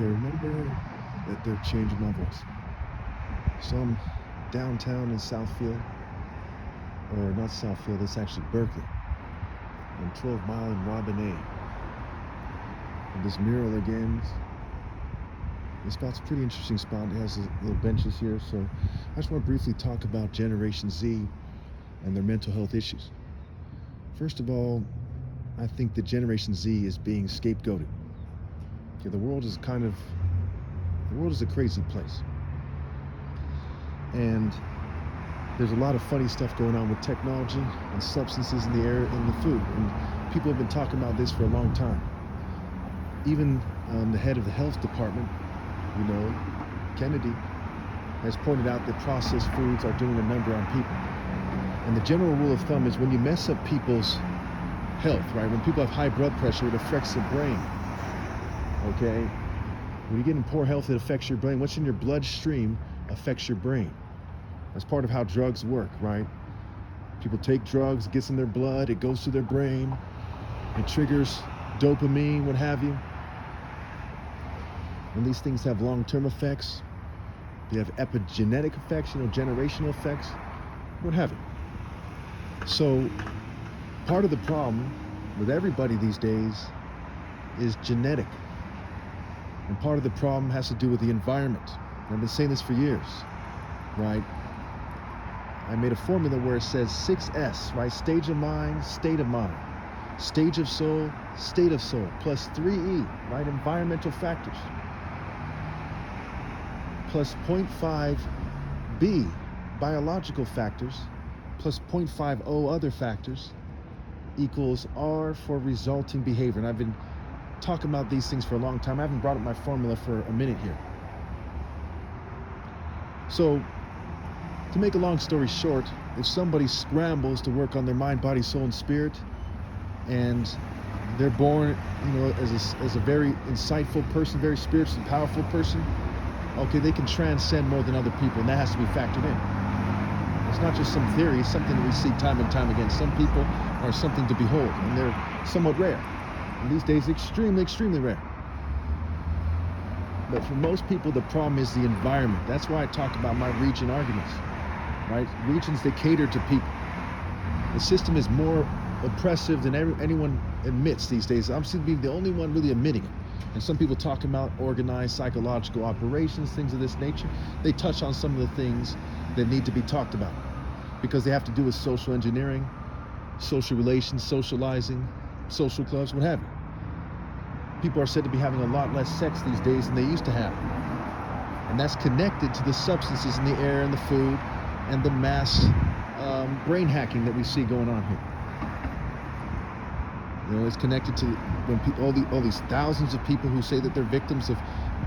Okay, remember that they're changing my voice. So I'm downtown in Southfield, or not Southfield, it's actually Berkeley. I'm 12 Mile and Robin A. And this mural again, this spot's a pretty interesting spot. It has little benches here, so I just want to briefly talk about Generation Z and their mental health issues. First of all, I think that Generation Z is being scapegoated. Okay, the world is a crazy place. And there's a lot of funny stuff going on with technology and substances in the air and the food. And people have been talking about this for a long time. Even the head of the health department, Kennedy, has pointed out that processed foods are doing a number on people. And the general rule of thumb is when you mess up people's health, right? When people have high blood pressure, it affects the brain. Okay? When you get in poor health, it affects your brain. What's in your bloodstream affects your brain. That's part of how drugs work, right? People take drugs, it gets in their blood, it goes to their brain, it triggers dopamine, what have you. And these things have long-term effects. You have epigenetic effects, generational effects, what have you. So part of the problem with everybody these days is genetic. And part of the problem has to do with the environment. And I've been saying this for years, right? I made a formula where it says 6S, right? Stage of mind, state of mind. Stage of soul, state of soul, plus 3E, right? Environmental factors. Plus 0.5B, biological factors, plus 0.50 other factors, equals R for resulting behavior. And I've been talking about these things for a long time. I haven't brought up my formula for a minute here. So, to make a long story short, if somebody scrambles to work on their mind, body, soul, and spirit, and they're born, as a very insightful person, very spiritually powerful person, okay, they can transcend more than other people, and that has to be factored in. It's not just some theory, it's something that we see time and time again. Some people are something to behold, and they're somewhat rare. And these days, extremely, extremely rare. But for most people, the problem is the environment. That's why I talk about my region arguments, right? Regions, they cater to people. The system is more oppressive than anyone admits these days. I'm seem to be the only one really admitting it. And some people talk about organized psychological operations, things of this nature. They touch on some of the things that need to be talked about because they have to do with social engineering, social relations, socializing, social clubs, what have you. People are said to be having a lot less sex these days than they used to have. And that's connected to the substances in the air and the food and the mass brain hacking that we see going on here. It's connected to when all these thousands of people who say that they're victims of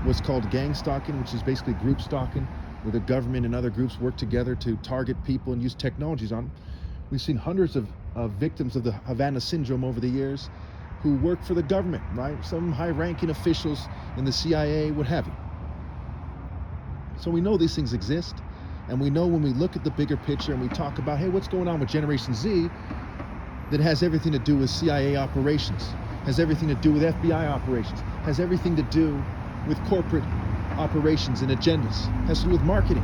what's called gang stalking, which is basically group stalking, where the government and other groups work together to target people and use technologies on them. We've seen hundreds of victims of the Havana syndrome over the years who work for the government, right? Some high-ranking officials in the CIA, what have you. So we know these things exist, and we know when we look at the bigger picture and we talk about, hey, what's going on with Generation Z, that has everything to do with CIA operations, has everything to do with FBI operations, has everything to do with corporate operations and agendas, has to do with marketing,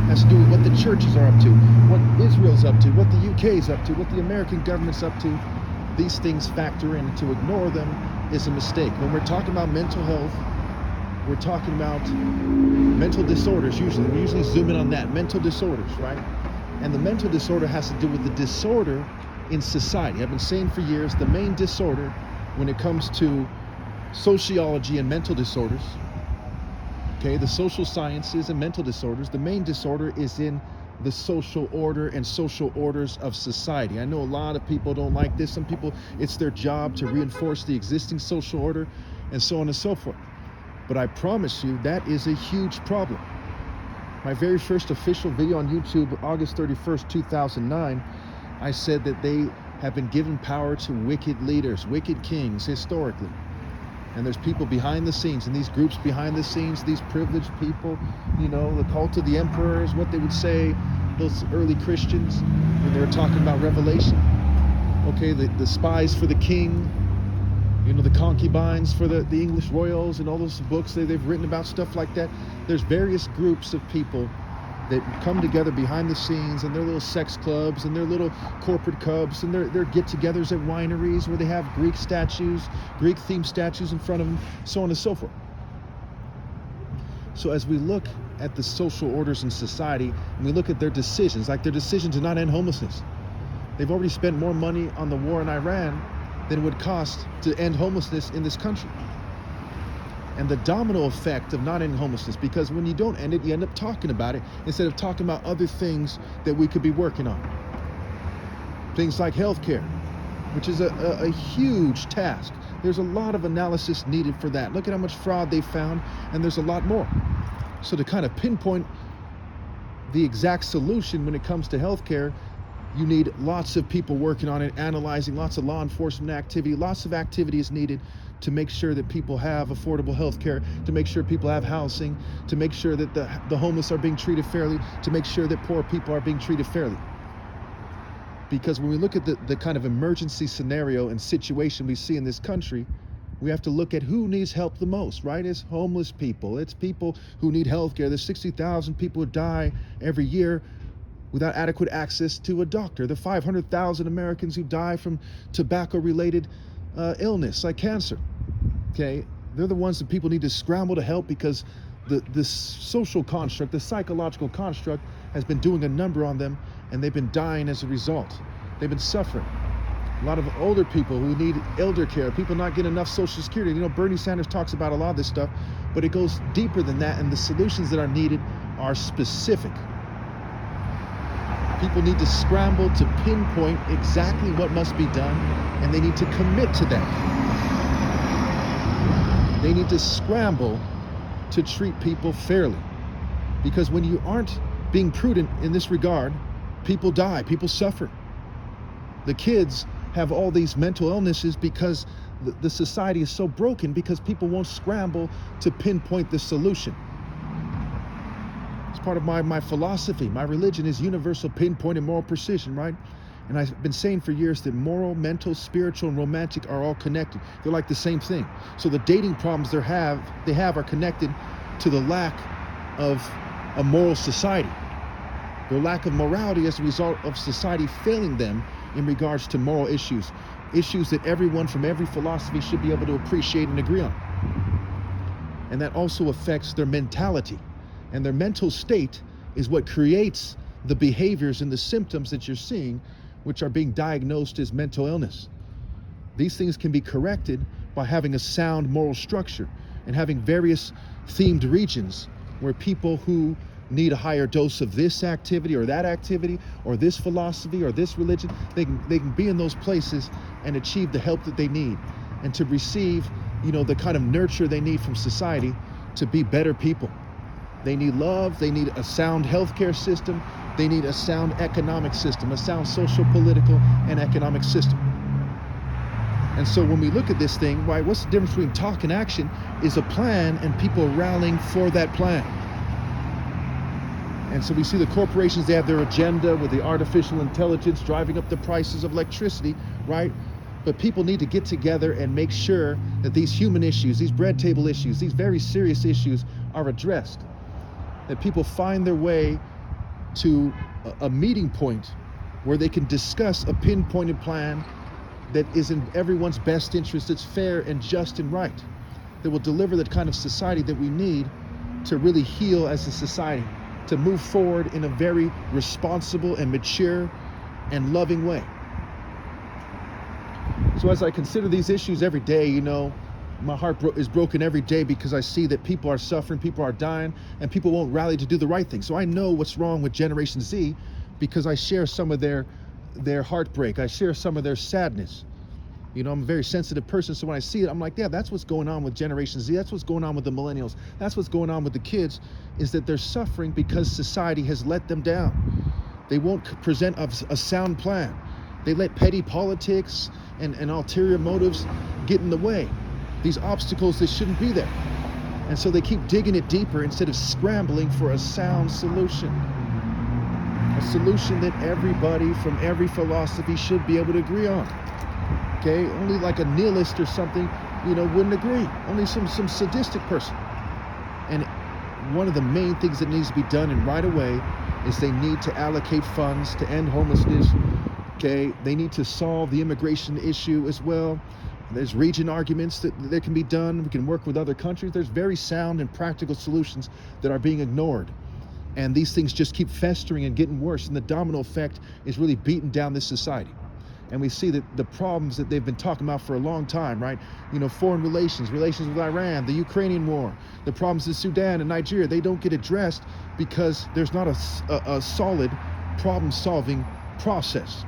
has to do with what the churches are up to, what Israel's up to, what the UK is up to, what the American government's up to. These things factor in, and to ignore them is a mistake. When we're talking about mental health, we're talking about mental disorders usually. We usually zoom in on that, mental disorders, right? And the mental disorder has to do with the disorder in society. I've been saying for years, the main disorder when it comes to sociology and mental disorders, okay, the social sciences and mental disorders, the main disorder is in the social order and social orders of society. I know a lot of people don't like this. Some people, it's their job to reinforce the existing social order and so on and so forth. But I promise you, that is a huge problem. My very first official video on YouTube, August 31st, 2009, I said that they have been given power to wicked leaders, wicked kings, historically. And there's people behind the scenes, and these groups behind the scenes, these privileged people, the cult of the emperor is what they would say, those early Christians, when they were talking about revelation. Okay, the spies for the king, The concubines for the English royals and all those books they've written about stuff like that. There's various groups of people that come together behind the scenes, and their little sex clubs and their little corporate clubs and their get-togethers at wineries where they have Greek themed statues in front of them, so on and so forth. So as we look at the social orders in society, and we look at their decisions, like their decision to not end homelessness, they've already spent more money on the war in Iran than it would cost to end homelessness in this country. And the domino effect of not ending homelessness, because when you don't end it, you end up talking about it instead of talking about other things that we could be working on. Things like healthcare, which is a huge task. There's a lot of analysis needed for that. Look at how much fraud they found, and there's a lot more. So to kind of pinpoint the exact solution when it comes to healthcare, you need lots of people working on it, analyzing, lots of law enforcement activity, lots of activity is needed to make sure that people have affordable health care, to make sure people have housing, to make sure that the homeless are being treated fairly, to make sure that poor people are being treated fairly. Because when we look at the kind of emergency scenario and situation we see in this country, we have to look at who needs help the most, right? It's homeless people, it's people who need health care. There's 60,000 people who die every year without adequate access to a doctor. The 500,000 Americans who die from tobacco-related illness like cancer. Okay, they're the ones that people need to scramble to help, because the social construct, the psychological construct has been doing a number on them, and they've been dying as a result. They've been suffering. A lot of older people who need elder care, people not getting enough Social Security. Bernie Sanders talks about a lot of this stuff, but it goes deeper than that, and the solutions that are needed are specific. People need to scramble to pinpoint exactly what must be done, and they need to commit to that. They need to scramble to treat people fairly. Because when you aren't being prudent in this regard, people die, people suffer. The kids have all these mental illnesses because the society is so broken, because people won't scramble to pinpoint the solution. It's part of my philosophy. My religion is universal, pinpoint, and moral precision, right? And I've been saying for years that moral, mental, spiritual, and romantic are all connected. They're like the same thing. So the dating problems they have are connected to the lack of a moral society. Their lack of morality as a result of society failing them in regards to moral issues that everyone from every philosophy should be able to appreciate and agree on. And that also affects their mentality. And their mental state is what creates the behaviors and the symptoms that you're seeing, which are being diagnosed as mental illness. These things can be corrected by having a sound moral structure and having various themed regions where people who need a higher dose of this activity or that activity or this philosophy or this religion, they can be in those places and achieve the help that they need, and to receive, the kind of nurture they need from society to be better people. They need love, they need a sound healthcare system, they need a sound economic system, a sound social, political, and economic system. And so when we look at this thing, right, what's the difference between talk and action is a plan and people rallying for that plan. And so we see the corporations, they have their agenda with the artificial intelligence driving up the prices of electricity, right? But people need to get together and make sure that these human issues, these bread table issues, these very serious issues are addressed. That people find their way to a meeting point where they can discuss a pinpointed plan that is in everyone's best interest, that's fair and just and right, that will deliver the kind of society that we need to really heal as a society, to move forward in a very responsible and mature and loving way. So as I consider these issues every day, my heart is broken every day, because I see that people are suffering, people are dying, and people won't rally to do the right thing. So I know what's wrong with Generation Z, because I share some of their heartbreak. I share some of their sadness. I'm a very sensitive person, so when I see it, I'm like, yeah, that's what's going on with Generation Z. That's what's going on with the millennials. That's what's going on with the kids, is that they're suffering because society has let them down. They won't present a sound plan. They let petty politics and ulterior motives get in the way. These obstacles that shouldn't be there. And so they keep digging it deeper instead of scrambling for a sound solution. A solution that everybody from every philosophy should be able to agree on. Okay, only like a nihilist or something, wouldn't agree. Only some sadistic person. And one of the main things that needs to be done, and right away, is they need to allocate funds to end homelessness. Okay, they need to solve the immigration issue as well. There's region arguments that can be done. We can work with other countries. There's very sound and practical solutions that are being ignored. And these things just keep festering and getting worse. And the domino effect is really beating down this society. And we see that the problems that they've been talking about for a long time, right? Foreign relations with Iran, the Ukrainian war, the problems in Sudan and Nigeria, they don't get addressed because there's not a solid problem-solving process.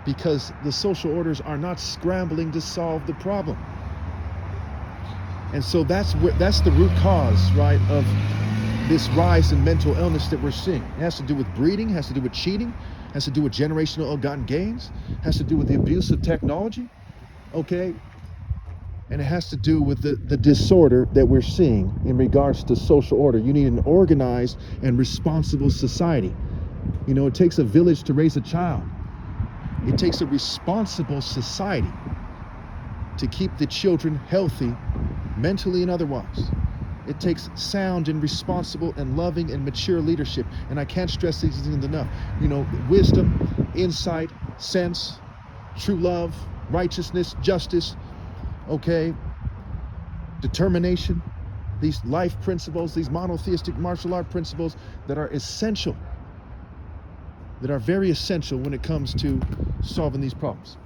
Because the social orders are not scrambling to solve the problem. And so that's the root cause, right, of this rise in mental illness that we're seeing. It has to do with breeding, has to do with cheating, has to do with generational ill-gotten gains, has to do with the abuse of technology, okay? And it has to do with the disorder that we're seeing in regards to social order. You need an organized and responsible society. It takes a village to raise a child. It takes a responsible society to keep the children healthy, mentally and otherwise. It takes sound and responsible and loving and mature leadership. And I can't stress these things enough. Wisdom, insight, sense, true love, righteousness, justice, okay, determination, these life principles, these monotheistic martial art principles that are essential, that are very essential when it comes to solving these problems.